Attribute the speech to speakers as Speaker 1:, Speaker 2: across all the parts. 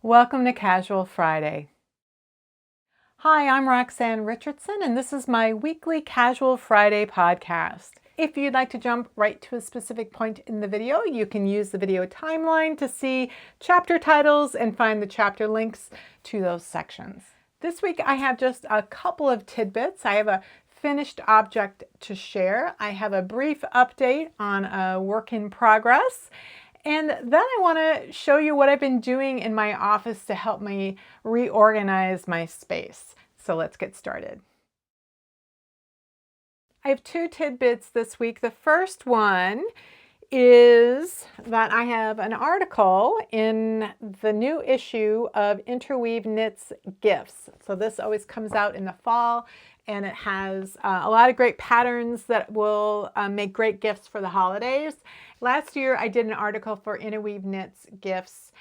Speaker 1: Welcome to Casual Friday. Hi, I'm Roxanne Richardson, and this is my weekly Casual Friday podcast. If you'd like to jump right to a specific point in the video, you can use the video timeline to see chapter titles and find the chapter links to those sections. This week I have just a couple of tidbits. I have a finished object to share. I have a brief update on a work in progress. And then I want to show you what I've been doing in my office to help me reorganize my space. So let's get started. I have two tidbits this week. The first one is that I have an article in the new issue of Interweave Knits Gifts. So this always comes out in the fall, and it has a lot of great patterns that will make great gifts for the holidays. Last year I did an article for Interweave Knits Gifts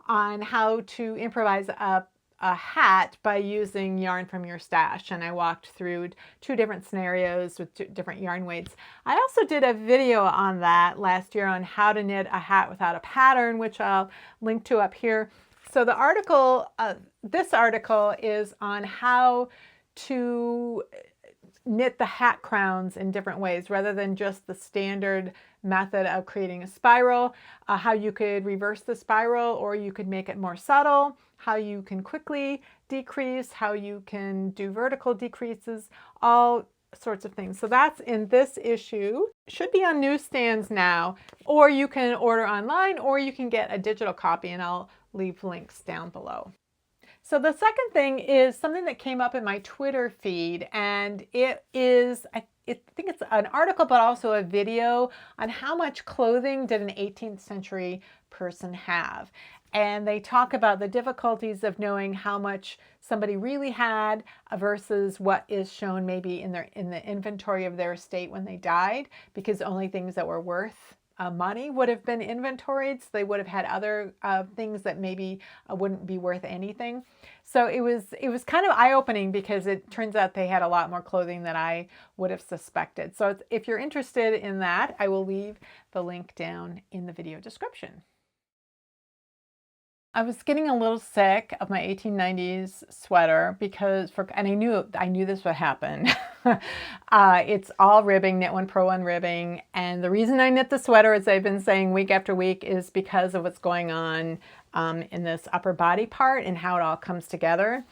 Speaker 1: on how to improvise a hat by using yarn from your stash, and I walked through two different scenarios with different yarn weights. I also did a video on that last year on how to knit a hat without a pattern, which I'll link to up here. So the article, this article is on how to knit the hat crowns in different ways rather than just the standard method of creating a spiral, how you could reverse the spiral or you could make it more subtle, how you can quickly decrease, how you can do vertical decreases, all sorts of things. So that's in this issue. Should be on newsstands now, or you can order online, or you can get a digital copy, and I'll leave links down below. So the second thing is something that came up in my Twitter feed, and it is, I think it's an article, but also a video on how much clothing did an 18th century person have. And they talk about the difficulties of knowing how much somebody really had versus what is shown maybe in the inventory of their estate when they died, because only things that were worth money would have been inventoried. So they would have had other things that maybe wouldn't be worth anything. So it was kind of eye-opening, because it turns out they had a lot more clothing than I would have suspected. So if you're interested in that, I will leave the link down in the video description. I was getting a little sick of my 1890s sweater and I knew this would happen. It's all ribbing, knit one, pro one ribbing. And the reason I knit the sweater, as I've been saying week after week, is because of what's going on in this upper body part and how it all comes together.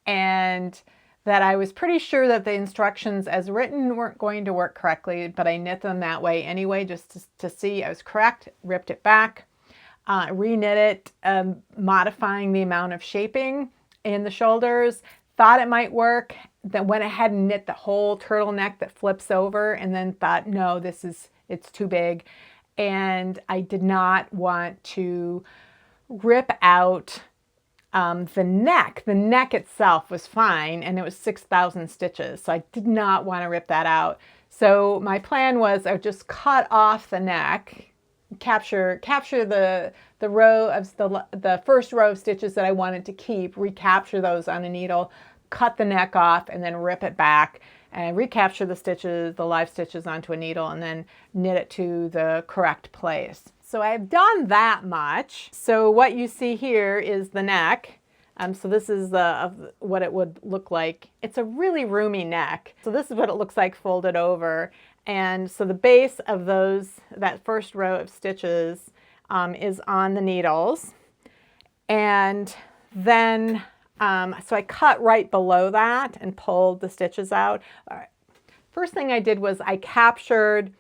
Speaker 1: And that I was pretty sure that the instructions as written weren't going to work correctly, but I knit them that way anyway, just to see I was correct, ripped it back. Reknit it, modifying the amount of shaping in the shoulders, thought it might work, then went ahead and knit the whole turtleneck that flips over, and then thought, no, it's too big. And I did not want to rip out the neck. The neck itself was fine, and it was 6,000 stitches, so I did not want to rip that out. So my plan was I would just cut off the neck, capture the row of the first row of stitches that I wanted to keep, recapture those on a needle, cut the neck off, and then rip it back and recapture the stitches, the live stitches, onto a needle, and then knit it to the correct place. So I've done that much. So what you see here is the neck. So this is what it would look like. It's a really roomy neck. So this is what it looks like folded over. And so the base of that first row of stitches is on the needles. And then, so I cut right below that and pulled the stitches out. All right. First thing I did was I captured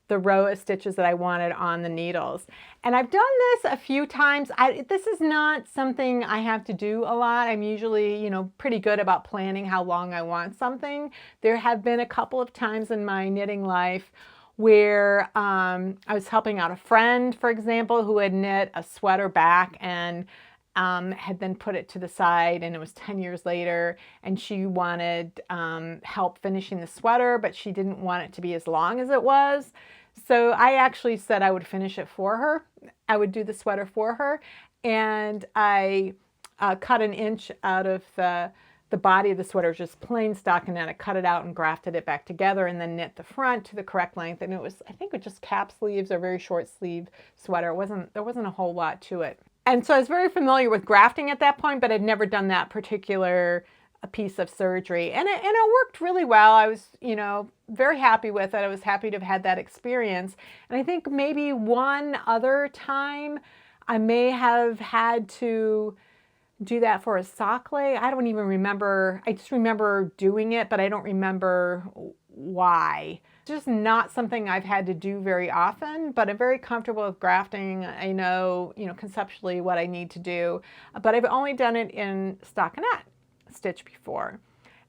Speaker 1: the row of stitches that I wanted on the needles. And I've done this a few times. This is not something I have to do a lot. I'm usually, pretty good about planning how long I want something. There have been a couple of times in my knitting life where I was helping out a friend, for example, who had knit a sweater back and had then put it to the side, and it was 10 years later, and she wanted help finishing the sweater, but she didn't want it to be as long as it was. So I actually said I would finish it for her. I would do the sweater for her, and I cut an inch out of the body of the sweater, just plain stockinette. I cut it out and grafted it back together, and then knit the front to the correct length. And it was, I think, it was just cap sleeves or very short sleeve sweater. There wasn't a whole lot to it. And so I was very familiar with grafting at that point, but I'd never done that particular piece of surgery. And it worked really well. I was, very happy with it. I was happy to have had that experience. And I think maybe one other time I may have had to do that for a sock leg. I don't even remember. I just remember doing it, but I don't remember why. Just not something I've had to do very often, but I'm very comfortable with grafting. I know, conceptually what I need to do, but I've only done it in stockinette stitch before.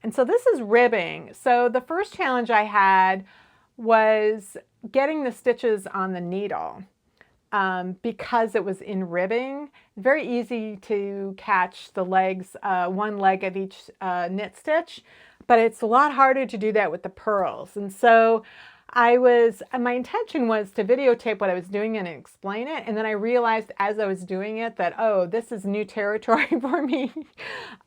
Speaker 1: And so this is ribbing. So the first challenge I had was getting the stitches on the needle. Because it was in ribbing, very easy to catch the legs, one leg of each knit stitch, but it's a lot harder to do that with the purls. And so my intention was to videotape what I was doing and explain it. And then I realized as I was doing it that, oh, this is new territory for me.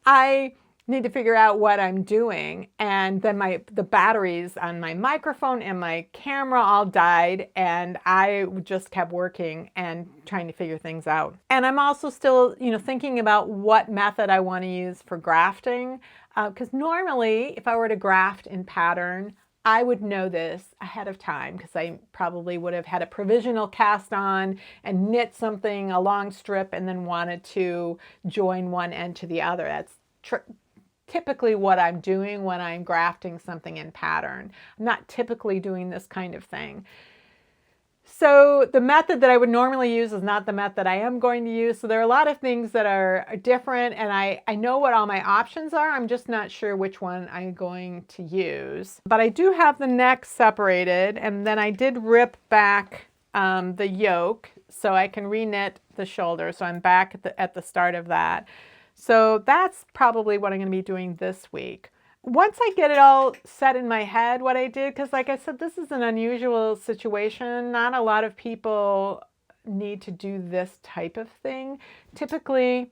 Speaker 1: I need to figure out what I'm doing. And then the batteries on my microphone and my camera all died, and I just kept working and trying to figure things out. And I'm also still, thinking about what method I want to use for grafting. Because normally, if I were to graft in pattern, I would know this ahead of time because I probably would have had a provisional cast on and knit something, a long strip, and then wanted to join one end to the other. That's typically what I'm doing when I'm grafting something in pattern. I'm not typically doing this kind of thing. So the method that I would normally use is not the method I am going to use. So there are a lot of things that are different, and I know what all my options are. I'm just not sure which one I'm going to use. But I do have the neck separated, and then I did rip back the yoke so I can re-knit the shoulder. So I'm back at the start of that. So that's probably what I'm going to be doing this week. Once I get it all set in my head what I did, because like I said, this is an unusual situation. Not a lot of people need to do this type of thing. Typically,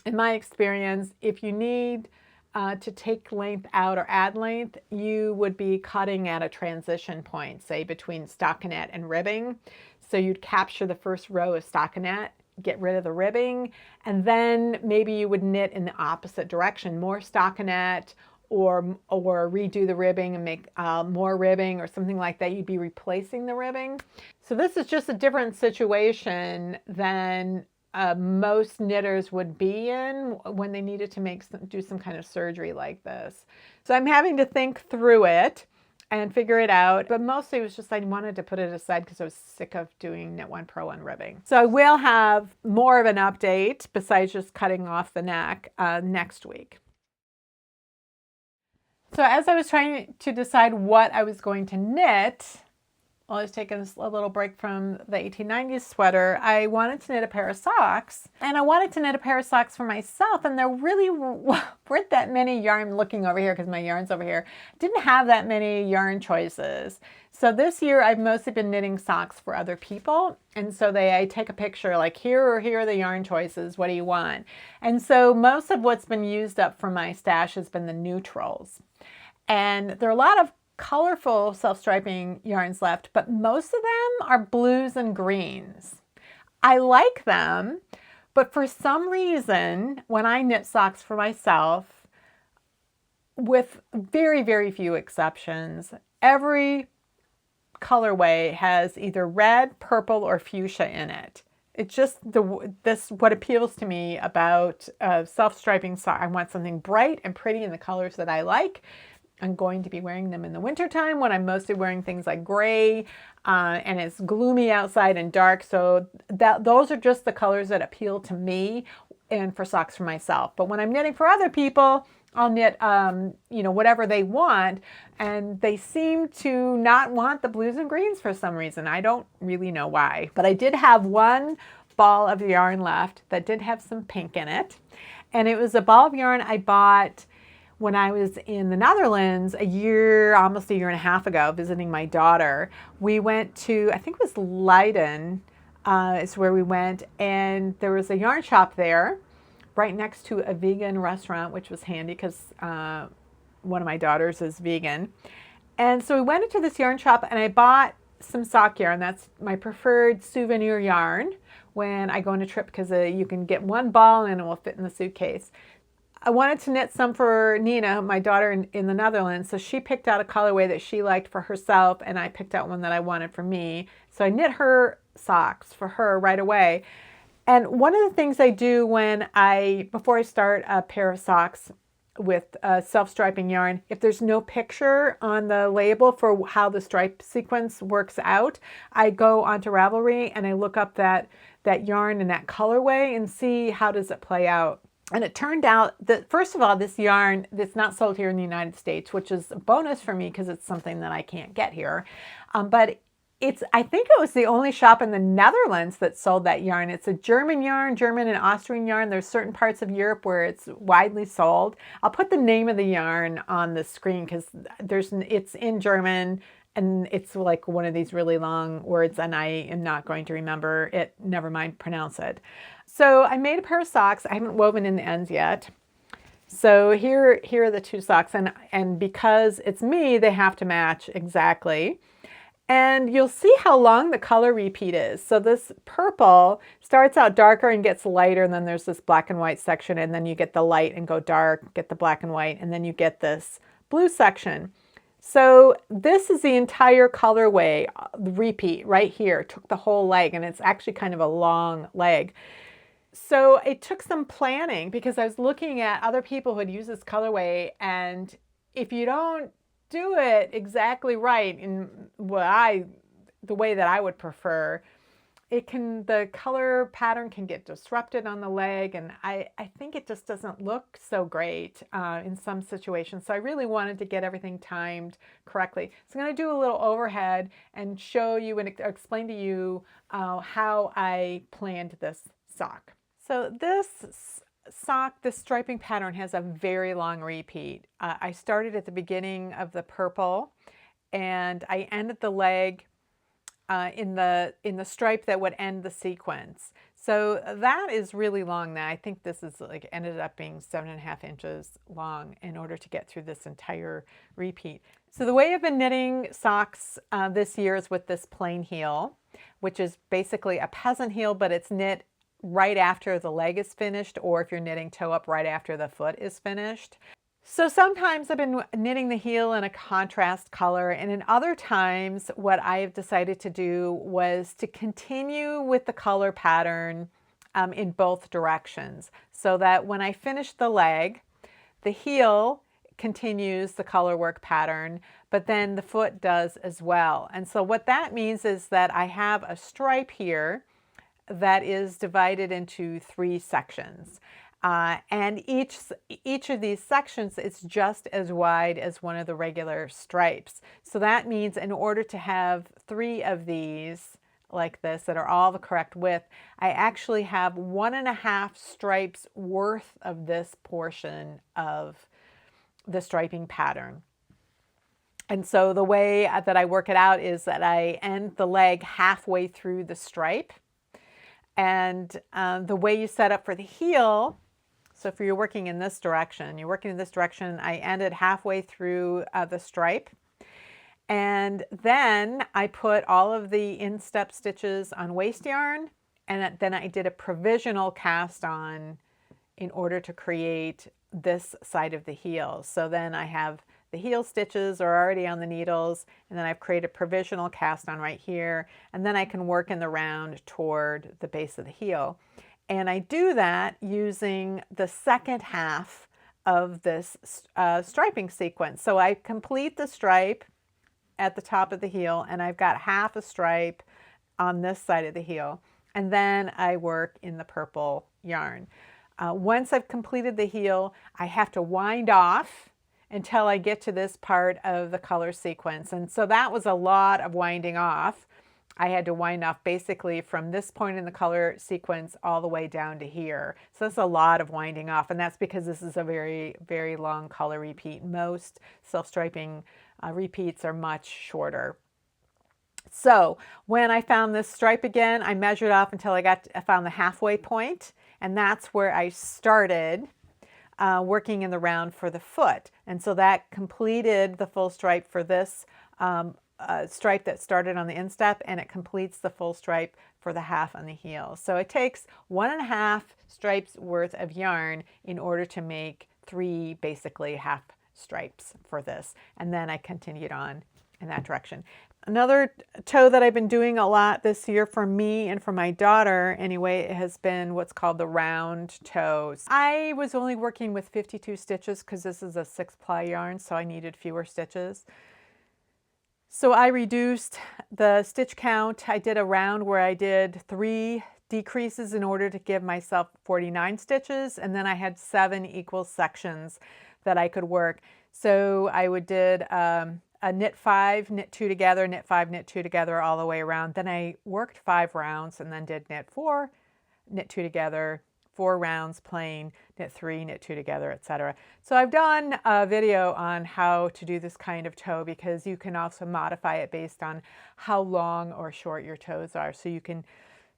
Speaker 1: in my experience, if you need to take length out or add length, you would be cutting at a transition point, say between stockinette and ribbing. So you'd capture the first row of stockinette, get rid of the ribbing, and then maybe you would knit in the opposite direction, more stockinette, or redo the ribbing and make more ribbing or something like that. You'd be replacing the ribbing. So this is just a different situation than most knitters would be in when they needed to do some kind of surgery like this. So I'm having to think through it and figure it out, but mostly it was just I wanted to put it aside because I was sick of doing knit one, purl one, ribbing. So I will have more of an update besides just cutting off the neck next week. So as I was trying to decide what I was going to knit, while I was taking a little break from the 1890s sweater, I wanted to knit a pair of socks. And I wanted to knit a pair of socks for myself, and there really weren't that many yarn. I'm looking over here because my yarn's over here. Didn't have that many yarn choices. So this year I've mostly been knitting socks for other people. And so I take a picture like here are the yarn choices. What do you want? And so most of what's been used up from my stash has been the neutrals. And there are a lot of colorful self-striping yarns left, but most of them are blues and greens. I like them, but for some reason, when I knit socks for myself, with very, very few exceptions, every colorway has either red, purple, or fuchsia in it. It's just what appeals to me about self-striping socks. I want something bright and pretty in the colors that I like. I'm going to be wearing them in the wintertime when I'm mostly wearing things like gray and it's gloomy outside and dark. So those are just the colors that appeal to me and for socks for myself. But when I'm knitting for other people, I'll knit, whatever they want. And they seem to not want the blues and greens for some reason. I don't really know why. But I did have one ball of yarn left that did have some pink in it. And it was a ball of yarn I bought when I was in the Netherlands almost a year and a half ago, visiting my daughter. We went to, I think it was Leiden, is where we went, and there was a yarn shop there right next to a vegan restaurant, which was handy because one of my daughters is vegan. And so we went into this yarn shop and I bought some sock yarn. That's my preferred souvenir yarn, when I go on a trip because you can get one ball and it will fit in the suitcase. I wanted to knit some for Nina, my daughter in the Netherlands, so she picked out a colorway that she liked for herself, and I picked out one that I wanted for me. So I knit her socks for her right away. And one of the things I do before I start a pair of socks with self-striping yarn, if there's no picture on the label for how the stripe sequence works out, I go onto Ravelry and I look up that yarn and that colorway and see how does it play out. And it turned out that, first of all, this yarn that's not sold here in the United States, which is a bonus for me because it's something that I can't get here. But I think it was the only shop in the Netherlands that sold that yarn. It's a German yarn, German and Austrian yarn. There's certain parts of Europe where it's widely sold. I'll put the name of the yarn on the screen because it's in German and it's like one of these really long words and I am not going to remember it. Never mind, pronounce it. So I made a pair of socks. I haven't woven in the ends yet. So here are the two socks, and because it's me, they have to match exactly. And you'll see how long the color repeat is. So this purple starts out darker and gets lighter, and then there's this black and white section, and then you get the light and go dark, get the black and white, and then you get this blue section. So this is the entire colorway repeat right here. It took the whole leg, and it's actually kind of a long leg. So it took some planning because I was looking at other people who had used this colorway, and if you don't do it exactly right in the way that I would prefer, the color pattern can get disrupted on the leg, and I think it just doesn't look so great in some situations. So I really wanted to get everything timed correctly. So I'm going to do a little overhead and show you and explain to you how I planned this sock. So this sock, this striping pattern has a very long repeat. I started at the beginning of the purple and I ended the leg in the stripe that would end the sequence. So that is really long now. I think this is ended up being 7.5 inches long in order to get through this entire repeat. So the way I've been knitting socks this year is with this plain heel, which is basically a peasant heel, but it's knit right after the leg is finished, or if you're knitting toe up, right after the foot is finished. So sometimes I've been knitting the heel in a contrast color, and in other times what I have decided to do was to continue with the color pattern in both directions, so that when I finish the leg, the heel continues the color work pattern, but then the foot does as well. And so what that means is that I have a stripe here that is divided into 3 sections. And each of these sections is just as wide as one of the regular stripes. So that means in order to have 3 of these like this that are all the correct width, I actually have 1.5 stripes worth of this portion of the striping pattern. And so the way that I work it out is that I end the leg halfway through the stripe. And the way you set up for the heel, so if you're working in this direction, I ended halfway through the stripe. And then I put all of the instep stitches on waste yarn, and then I did a provisional cast on in order to create this side of the heel. So then I have the heel stitches are already on the needles, and then I've created a provisional cast on right here, and then I can work in the round toward the base of the heel. And I do that using the second half of this striping sequence. So I complete the stripe at the top of the heel, and I've got half a stripe on this side of the heel, and then I work in the purple yarn. Once I've completed the heel, I have to wind off until I get to this part of the color sequence. And so that was a lot of winding off. I had to wind off basically from this point in the color sequence all the way down to here. So that's a lot of winding off, and that's because this is a very, very long color repeat. Most self-striping repeats are much shorter. So when I found this stripe again, I measured off until I found the halfway point, and that's where I started working in the round for the foot. And so that completed the full stripe for this stripe that started on the instep, and it completes the full stripe for the half on the heel. So it takes 1.5 stripes worth of yarn in order to make 3 basically half stripes for this. And then I continued on in that direction. Another toe that I've been doing a lot this year for me and for my daughter anyway, it has been what's called the round toes. I was only working with 52 stitches because this is a 6-ply yarn, so I needed fewer stitches. So I reduced the stitch count. I did a round where I did 3 decreases in order to give myself 49 stitches, and then I had 7 equal sections that I could work. So I did a knit 5, knit 2 together, knit 5, knit 2 together all the way around. Then I worked 5 rounds and then did knit 4, knit 2 together, 4 rounds plain, knit 3, knit 2 together, etc. So I've done a video on how to do this kind of toe because you can also modify it based on how long or short your toes are. So you can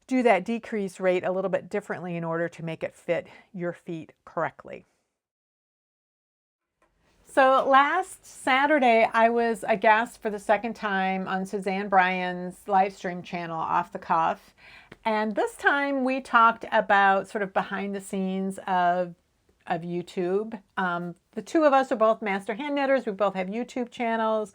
Speaker 1: do that decrease rate a little bit differently in order to make it fit your feet correctly. So last Saturday, I was a guest for the second time on Suzanne Bryan's live stream channel, Off the Cuff. And this time we talked about sort of behind the scenes of YouTube. The two of us are both master hand knitters. We both have YouTube channels.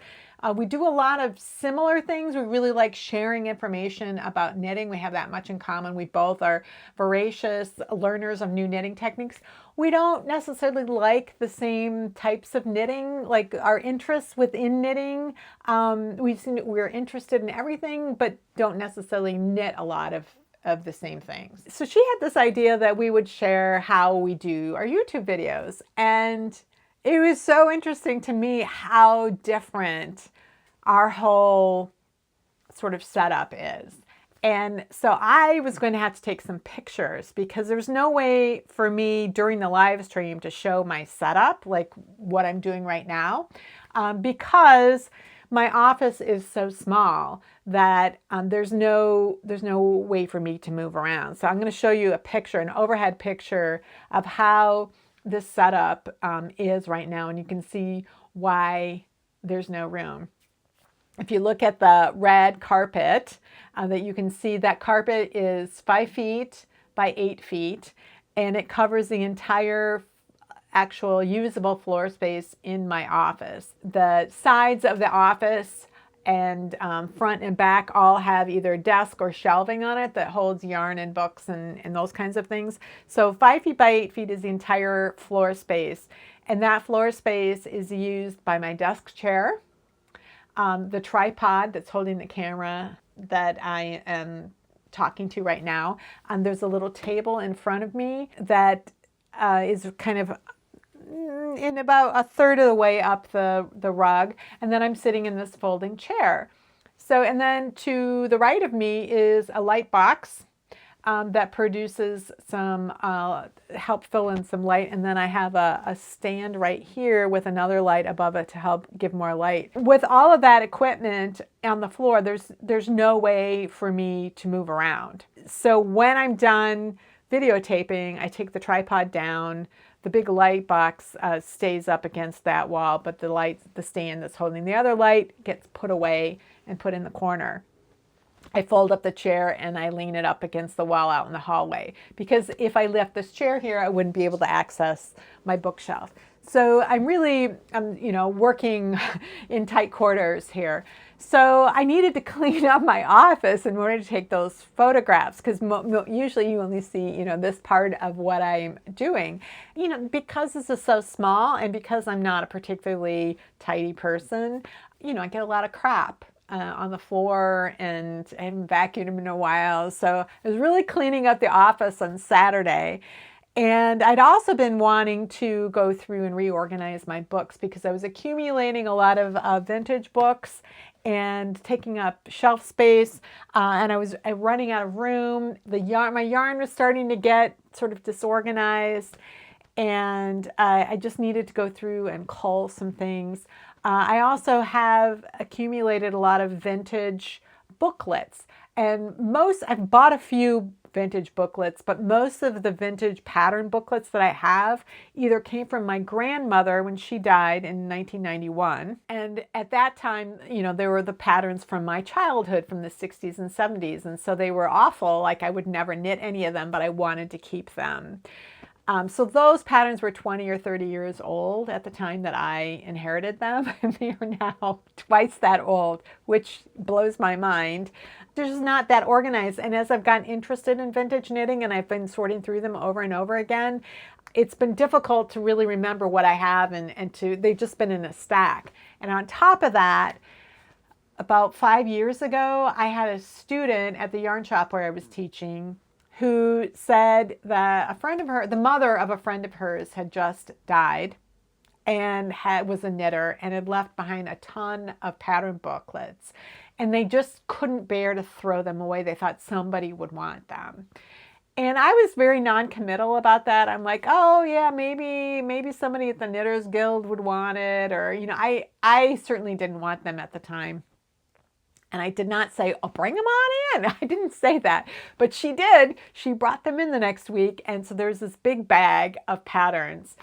Speaker 1: We do a lot of similar things. We really like sharing information about knitting. We have that much in common. We both are voracious learners of new knitting techniques. We don't necessarily like the same types of knitting, like our interests within knitting. We're interested in everything, but don't necessarily knit a lot of the same things. So she had this idea that we would share how we do our YouTube videos. And it was so interesting to me how different our whole sort of setup is. And so I was going to have to take some pictures because there's no way for me during the live stream to show my setup, like what I'm doing right now, because my office is so small that there's no way for me to move around. So I'm going to show you a picture, an overhead picture of how this setup is right now, and you can see why there's no room. If you look at the red carpet, that you can see that carpet is 5 feet by 8 feet, and it covers the entire actual usable floor space in my office. The sides of the office and front and back all have either desk or shelving on it that holds yarn and books and those kinds of things. So 5 feet by 8 feet is the entire floor space. And that floor space is used by my desk chair, the tripod that's holding the camera that I am talking to right now. There's a little table in front of me that is kind of in about a third of the way up the rug, and then I'm sitting in this folding chair. So, and then to the right of me is a light box that produces some, help fill in some light, and then I have a stand right here with another light above it to help give more light. With all of that equipment on the floor, there's no way for me to move around. So when I'm done videotaping, I take the tripod down. The big light box stays up against that wall, but the stand that's holding the other light gets put away and put in the corner. I fold up the chair and I lean it up against the wall out in the hallway, because if I left this chair here, I wouldn't be able to access my bookshelf. So I'm really, working in tight quarters here. So I needed to clean up my office in order to take those photographs, because usually you only see, this part of what I'm doing. Because this is so small and because I'm not a particularly tidy person, I get a lot of crap on the floor, and I haven't vacuumed in a while. So I was really cleaning up the office on Saturday. And I'd also been wanting to go through and reorganize my books because I was accumulating a lot of vintage books and taking up shelf space, and I was running out of room. My yarn was starting to get sort of disorganized, and I just needed to go through and cull some things. I also have accumulated a lot of vintage booklets, and I've bought a few vintage booklets, but most of the vintage pattern booklets that I have either came from my grandmother when she died in 1991. And at that time, you know, there were the patterns from my childhood from the 60s and 70s. And so they were awful. Like I would never knit any of them, but I wanted to keep them. So those patterns were 20 or 30 years old at the time that I inherited them, and they are now twice that old, which blows my mind. They're just not that organized. And as I've gotten interested in vintage knitting and I've been sorting through them over and over again, it's been difficult to really remember what I have they've just been in a stack. And on top of that, about 5 years ago, I had a student at the yarn shop where I was teaching who said that a friend of her, the mother of a friend of hers, had just died and was a knitter and had left behind a ton of pattern booklets. And they just couldn't bear to throw them away. They thought somebody would want them. And I was very non-committal about that. I'm like, oh yeah, maybe somebody at the Knitters Guild would want it. Or, you know, I certainly didn't want them at the time. And I did not say, oh, bring them on in. I didn't say that, but she did. She brought them in the next week. And so there's this big bag of patterns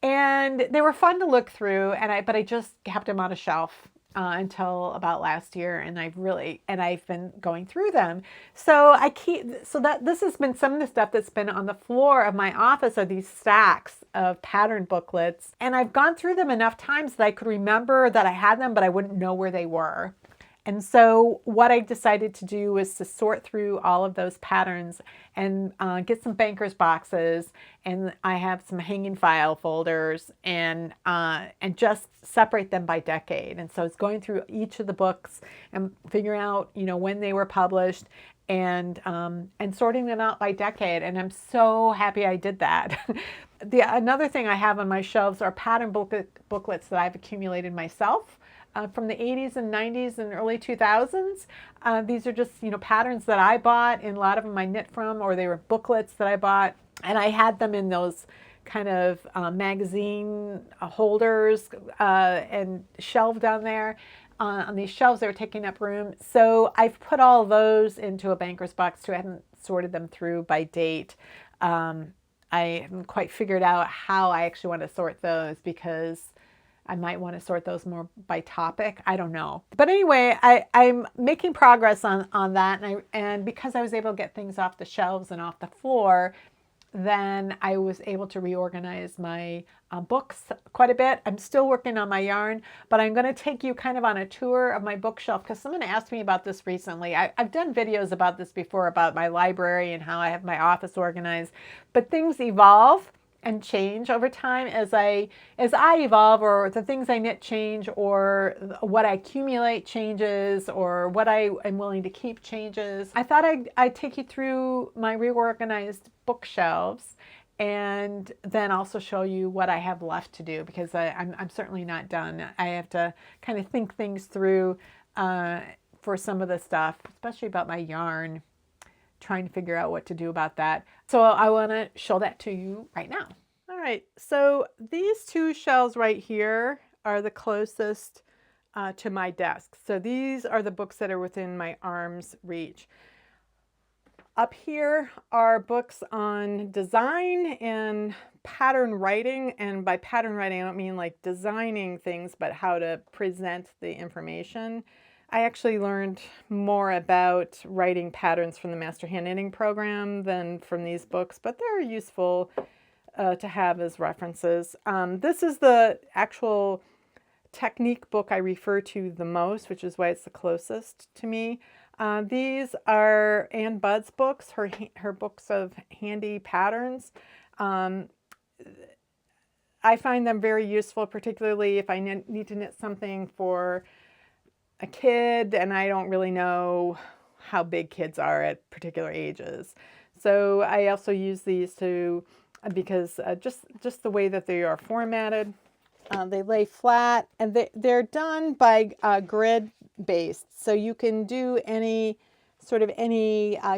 Speaker 1: and they were fun to look through. But I just kept them on a shelf until about last year. And I've been going through them. So this has been some of the stuff that's been on the floor of my office are these stacks of pattern booklets. And I've gone through them enough times that I could remember that I had them, but I wouldn't know where they were. And so what I decided to do was to sort through all of those patterns and get some banker's boxes. And I have some hanging file folders and just separate them by decade. And so it's going through each of the books and figuring out, you know, when they were published and sorting them out by decade. And I'm so happy I did that. Another thing I have on my shelves are pattern booklets that I've accumulated myself. From the 80s and 90s and early 2000s. These are just, you know, patterns that I bought, and a lot of them I knit from, or they were booklets that I bought. And I had them in those kind of magazine holders and shelved down there. On these shelves, they were taking up room. So I've put all those into a banker's box too. I haven't sorted them through by date. I haven't quite figured out how I actually want to sort those because I might want to sort those more by topic. I don't know. But anyway, I'm making progress on that. And because I was able to get things off the shelves and off the floor, then I was able to reorganize my books quite a bit. I'm still working on my yarn, but I'm going to take you kind of on a tour of my bookshelf because someone asked me about this recently. I've done videos about this before, about my library and how I have my office organized, but things evolve and change over time as I evolve, or the things I knit change, or what I accumulate changes, or what I am willing to keep changes. I thought I'd take you through my reorganized bookshelves and then also show you what I have left to do because I'm certainly not done. I have to kind of think things through for some of the stuff, especially about my yarn, trying to figure out what to do about that. So I want to show that to you right now. All right, so these two shelves right here are the closest to my desk. So these are the books that are within my arm's reach. Up here are books on design and pattern writing. And by pattern writing, I don't mean like designing things, but how to present the information. I actually learned more about writing patterns from the Master Hand Knitting program than from these books, but they're useful to have as references. This is the actual technique book I refer to the most, which is why it's the closest to me. These are Ann Budd's books, her books of handy patterns. I find them very useful, particularly if I need to knit something for a kid and I don't really know how big kids are at particular ages. So I also use these because just the way that they are formatted, they lay flat and they're done by grid based. So you can do any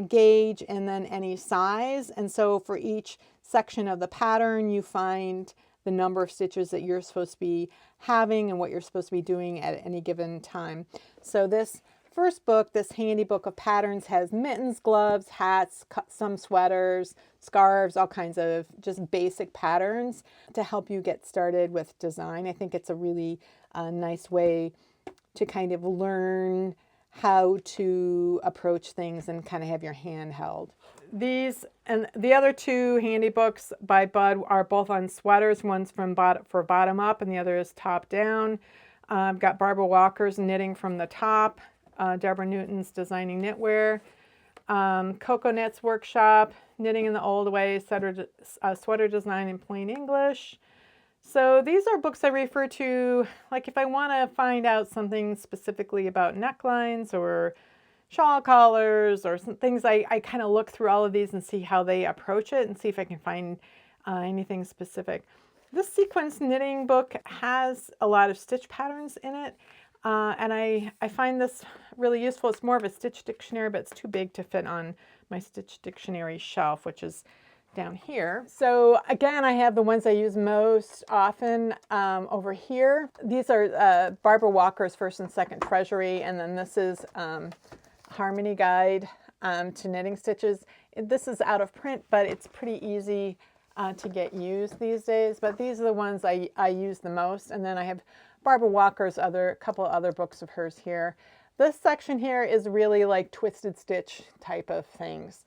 Speaker 1: gauge and then any size. And so for each section of the pattern, you find the number of stitches that you're supposed to be having and what you're supposed to be doing at any given time. So this first book, this handy book of patterns, has mittens, gloves, hats, some sweaters, scarves, all kinds of just basic patterns to help you get started with design. I think it's a really nice way to kind of learn how to approach things and kind of have your hand held. These and the other two handy books by Bud are both on sweaters. One's for bottom up and the other is top down. I've got Barbara Walker's Knitting from the Top, Deborah Newton's Designing Knitwear, Coco Knits Workshop, Knitting in the Old Way, Sweater Design in Plain English. So these are books I refer to, like if I want to find out something specifically about necklines or shawl collars or some things, I kind of look through all of these and see how they approach it and see if I can find anything specific. This sequence knitting book has a lot of stitch patterns in it, and I find this really useful. It's more of a stitch dictionary, but it's too big to fit on my stitch dictionary shelf, which is down here. So again, I have the ones I use most often over here. These are Barbara Walker's First and Second Treasury, and then this is Harmony Guide to Knitting Stitches. This is out of print, but it's pretty easy to get used these days. But these are the ones I use the most. And then I have Barbara Walker's couple other books of hers here. This section here is really like twisted stitch type of things.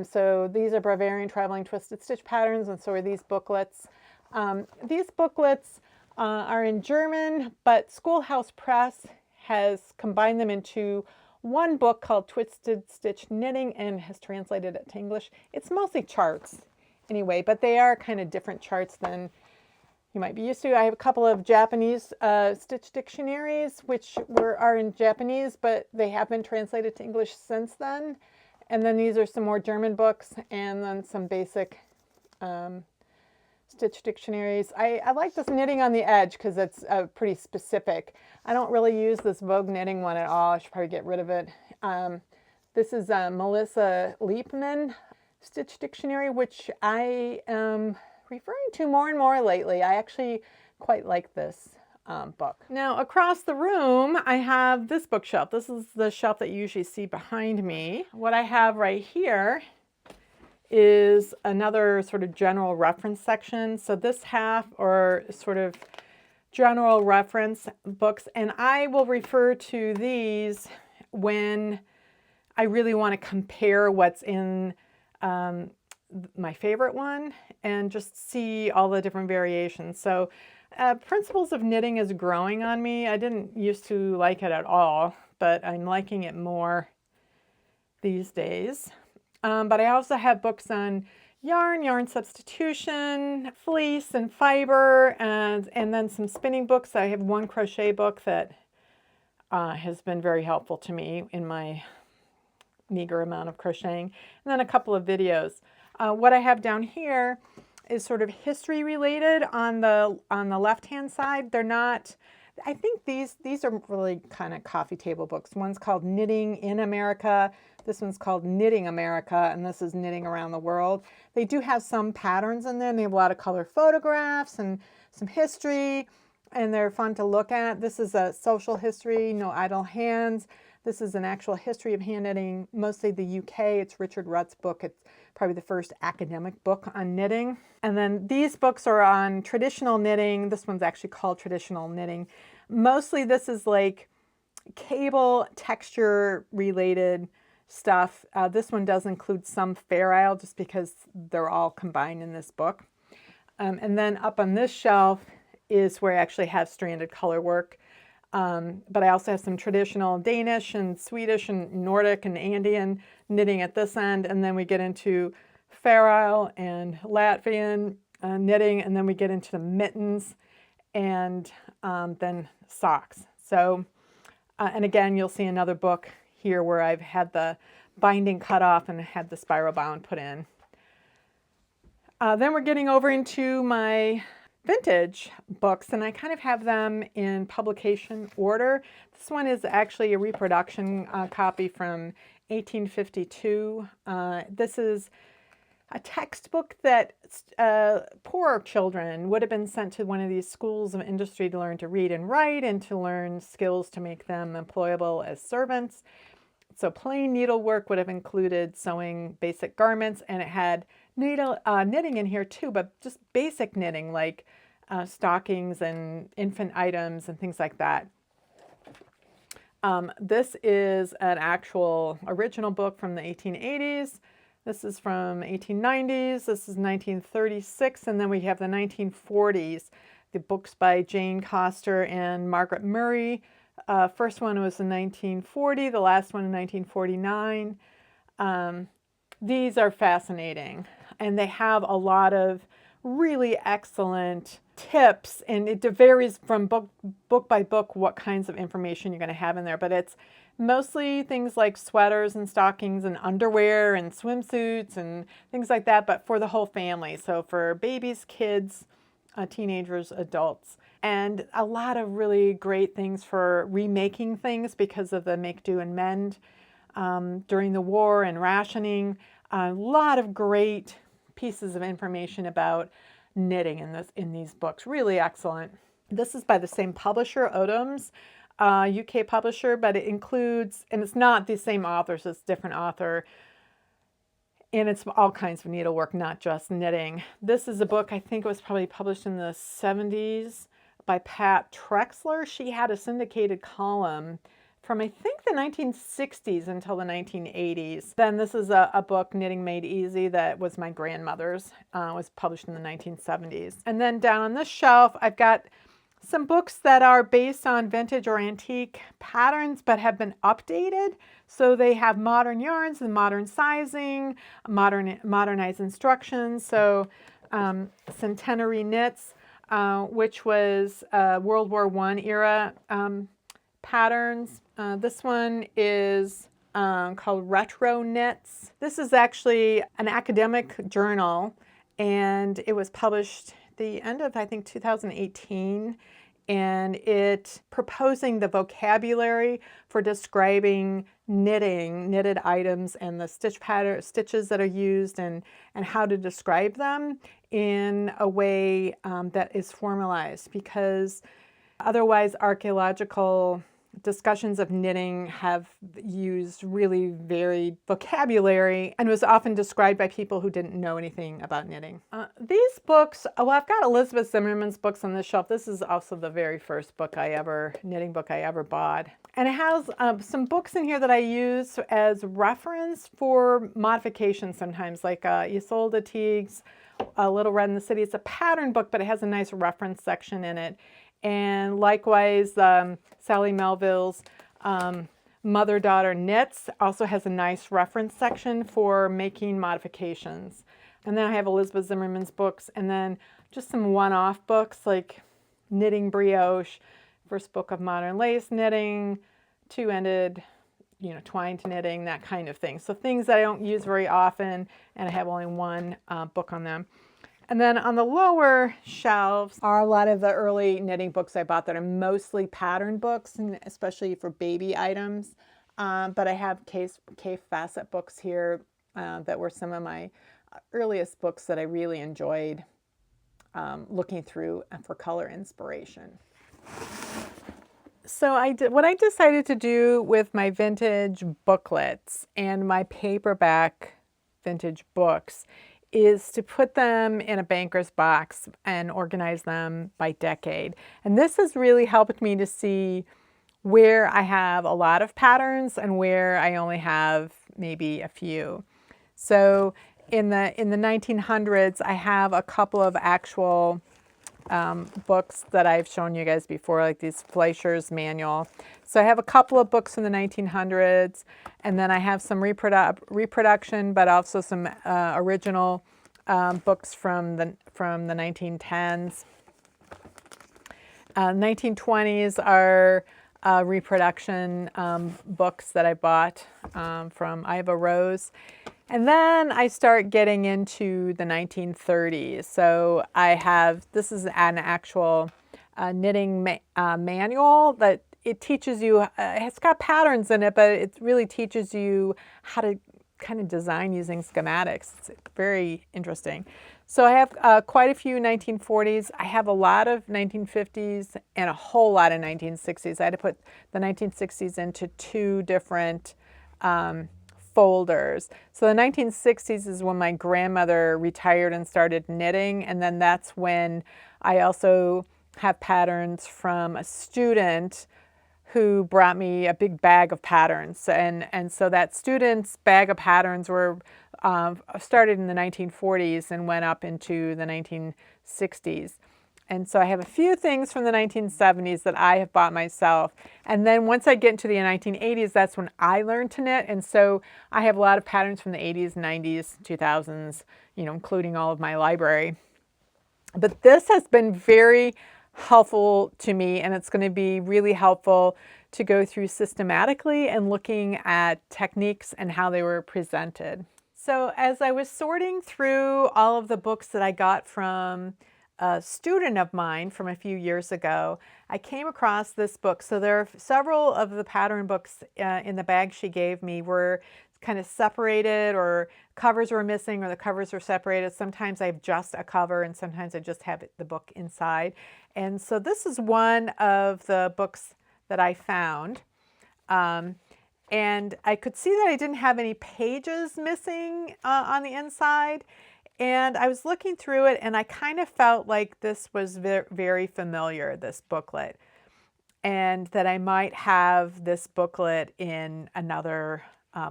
Speaker 1: So these are Bavarian Traveling Twisted Stitch Patterns, and so are these booklets. These booklets are in German, but Schoolhouse Press has combined them into one book called Twisted Stitch Knitting and has translated it to English. It's mostly charts anyway, but they are kind of different charts than you might be used to. I have a couple of Japanese stitch dictionaries, which are in Japanese, but they have been translated to English since then. And then these are some more German books and then some basic stitch dictionaries. I like this Knitting on the Edge because it's pretty specific. I don't really use this Vogue knitting one at all. I should probably get rid of it. This is Melissa Liepman Stitch Dictionary, which I am referring to more and more lately. I actually quite like this book. Now across the room I have this bookshelf. This is the shelf that you usually see behind me. What I have right here is another sort of general reference section. So this half are sort of general reference books, and I will refer to these when I really want to compare what's in my favorite one and just see all the different variations. So Principles of Knitting is growing on me. I didn't used to like it at all, but I'm liking it more these days. But I also have books on yarn substitution, fleece and fiber, and then some spinning books. I have one crochet book that has been very helpful to me in my meager amount of crocheting, and then a couple of videos. What I have down here is sort of history related on the left-hand side. They're not, I think these are really kind of coffee table books. One's called Knitting in America. This one's called Knitting America, and this is Knitting Around the World. They do have some patterns in them. They have a lot of color photographs and some history, and they're fun to look at. This is a social history, No Idle Hands. This is an actual history of hand knitting, mostly the UK. It's Richard Rutt's book. It's probably the first academic book on knitting. And then these books are on traditional knitting. This one's actually called Traditional Knitting. Mostly this is like cable texture related stuff. This one does include some Fair Isle just because they're all combined in this book. And then up on this shelf is where I actually have stranded color work. But I also have some traditional Danish and Swedish and Nordic and Andean knitting at this end. And then we get into Fair Isle and Latvian knitting. And then we get into the mittens and then socks. So, and again, you'll see another book here where I've had the binding cut off and had the spiral bound put in. Then we're getting over into my vintage books, and I kind of have them in publication order. This one is actually a reproduction copy from 1852. This is a textbook that poor children would have been sent to one of these schools of industry to learn to read and write and to learn skills to make them employable as servants. So plain needlework would have included sewing basic garments, and it had knitting in here too, but just basic knitting like stockings and infant items and things like that. This is an actual original book from the 1880s. This is from 1890s. This is 1936, and then we have the 1940s. The books by Jane Coster and Margaret Murray. First one was in 1940, the last one in 1949. These are fascinating, and they have a lot of really excellent tips, and it varies from book by book what kinds of information you're going to have in there, but it's mostly things like sweaters and stockings and underwear and swimsuits and things like that, but for the whole family. So for babies, kids, teenagers, adults, and a lot of really great things for remaking things because of the make, do, and mend during the war and rationing. A lot of great pieces of information about knitting in these books. Really excellent. This is by the same publisher, Odom's, UK publisher, but it includes, and it's not the same author, so it's a different author, and it's all kinds of needlework, not just knitting. This is a book, I think it was probably published in the 70s by Pat Trexler. She had a syndicated column from I think the 1960s until the 1980s. Then this is a book, Knitting Made Easy, that was my grandmother's. Was published in the 1970s. And then down on this shelf, I've got some books that are based on vintage or antique patterns but have been updated. So they have modern yarns and modern sizing, modernized instructions. So Centenary Knits, which was World War I era patterns. This one is called Retro Knits. This is actually an academic journal, and it was published the end of, I think, 2018, and it proposing the vocabulary for describing knitted items and the stitches that are used, and how to describe them in a way that is formalized, because otherwise archaeological discussions of knitting have used really varied vocabulary and was often described by people who didn't know anything about knitting. These books, well, I've got Elizabeth Zimmerman's books on this shelf. This is also the very first knitting book I ever bought. And it has some books in here that I use as reference for modifications sometimes, like Isolde Teague's Little Red in the City. It's a pattern book, but it has a nice reference section in it. And likewise, Sally Melville's Mother-Daughter Knits also has a nice reference section for making modifications. And then I have Elizabeth Zimmerman's books, and then just some one-off books like Knitting Brioche, first book of modern lace knitting, two-ended, twined knitting, that kind of thing. So things that I don't use very often, and I have only one book on them. And then on the lower shelves are a lot of the early knitting books I bought that are mostly pattern books, and especially for baby items. But I have Kay Fassett books here that were some of my earliest books that I really enjoyed looking through for color inspiration. So what I decided to do with my vintage booklets and my paperback vintage books is to put them in a banker's box and organize them by decade. And this has really helped me to see where I have a lot of patterns and where I only have maybe a few. So in the 1900s, I have a couple of actual books that I've shown you guys before, like these Fleischer's manual. So I have a couple of books in the 1900s, and then I have some reproduction, but also some original books from the 1910s. 1920s are reproduction books that I bought from Iva Rose. And then I start getting into the 1930s. So this is an actual knitting manual that it teaches you, it's got patterns in it, but it really teaches you how to kind of design using schematics. It's very interesting. So I have quite a few 1940s. I have a lot of 1950s and a whole lot of 1960s. I had to put the 1960s into two different folders. So the 1960s is when my grandmother retired and started knitting, and then that's when I also have patterns from a student who brought me a big bag of patterns. And so that student's bag of patterns were started in the 1940s and went up into the 1960s. And so I have a few things from the 1970s that I have bought myself. And then once I get into the 1980s, that's when I learned to knit. And so I have a lot of patterns from the 80s, 90s, 2000s, you know, including all of my library. But this has been very helpful to me, and it's going to be really helpful to go through systematically and looking at techniques and how they were presented. So as I was sorting through all of the books that I got from a student of mine from a few years ago, I came across this book. So there are several of the pattern books in the bag she gave me were kind of separated, or covers were missing, or the covers were separated. Sometimes I have just a cover, and sometimes I just have the book inside. And so this is one of the books that I found. And I could see that I didn't have any pages missing on the inside. And I was looking through it, and I kind of felt like this was very familiar, this booklet, and that I might have this booklet in another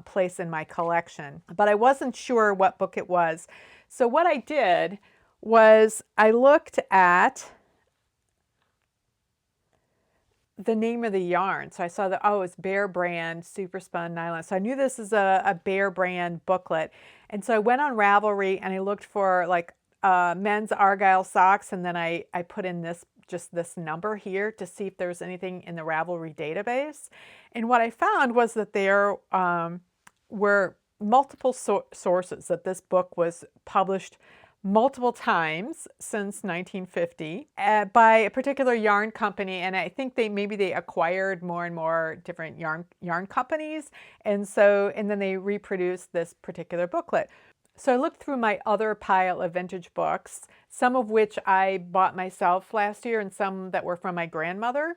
Speaker 1: place in my collection. But I wasn't sure what book it was. So what I did was I looked at the name of the yarn. So I saw that, oh, it's Bear Brand Super Spun Nylon. So I knew this is a Bear Brand booklet. And so I went on Ravelry and I looked for like men's Argyle socks, and then I put in just this number here to see if there was anything in the Ravelry database. And what I found was that there were multiple sources, that this book was published multiple times since 1950 by a particular yarn company, and I think maybe they acquired more and more different yarn companies, and then they reproduced this particular booklet. So I looked through my other pile of vintage books, some of which I bought myself last year and some that were from my grandmother,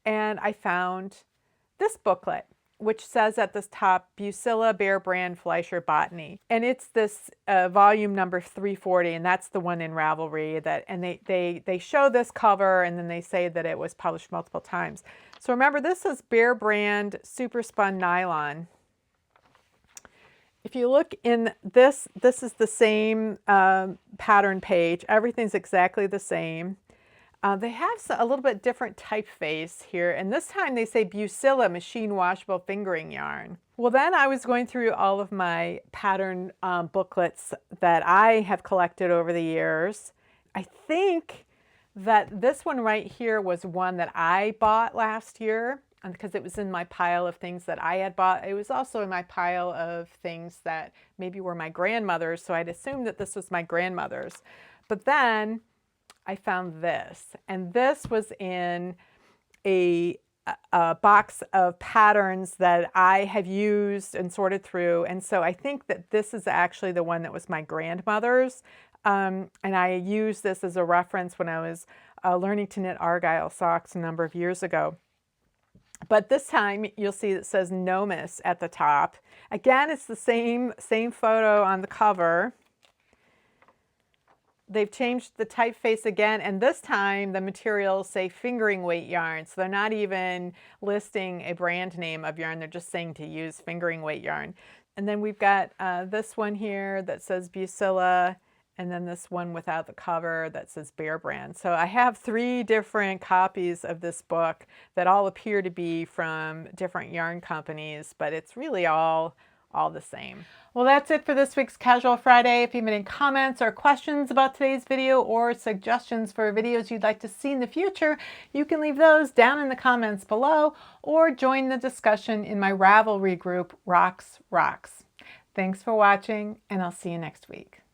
Speaker 1: and I found this booklet, which says at this top, Bucilla Bear Brand Fleischer Botany. And it's this volume number 340, and that's the one in Ravelry. And they show this cover, and then they say that it was published multiple times. So remember, this is Bear Brand Super Spun Nylon. If you look in this is the same pattern page. Everything's exactly the same. They have a little bit different typeface here, and this time they say Bucilla Machine Washable Fingering Yarn. Well, then I was going through all of my pattern booklets that I have collected over the years. I think that this one right here was one that I bought last year, because it was in my pile of things that I had bought. It was also in my pile of things that maybe were my grandmother's, so I'd assumed that this was my grandmother's. But then I found this, and this was in a box of patterns that I have used and sorted through, and so I think that this is actually the one that was my grandmother's, and I used this as a reference when I was learning to knit Argyle socks a number of years ago. But this time you'll see it says Nomis at the top. Again, it's the same photo on the cover. They've changed the typeface again, and this time the materials say fingering weight yarn. So they're not even listing a brand name of yarn, they're just saying to use fingering weight yarn. And then we've got this one here that says Bucilla, and then this one without the cover that says Bear Brand. So I have 3 different copies of this book that all appear to be from different yarn companies, but it's really all the same. Well, that's it for this week's Casual Friday. If you have any comments or questions about today's video, or suggestions for videos you'd like to see in the future, you can leave those down in the comments below, or join the discussion in my Ravelry group, Rocks. Thanks for watching, and I'll see you next week.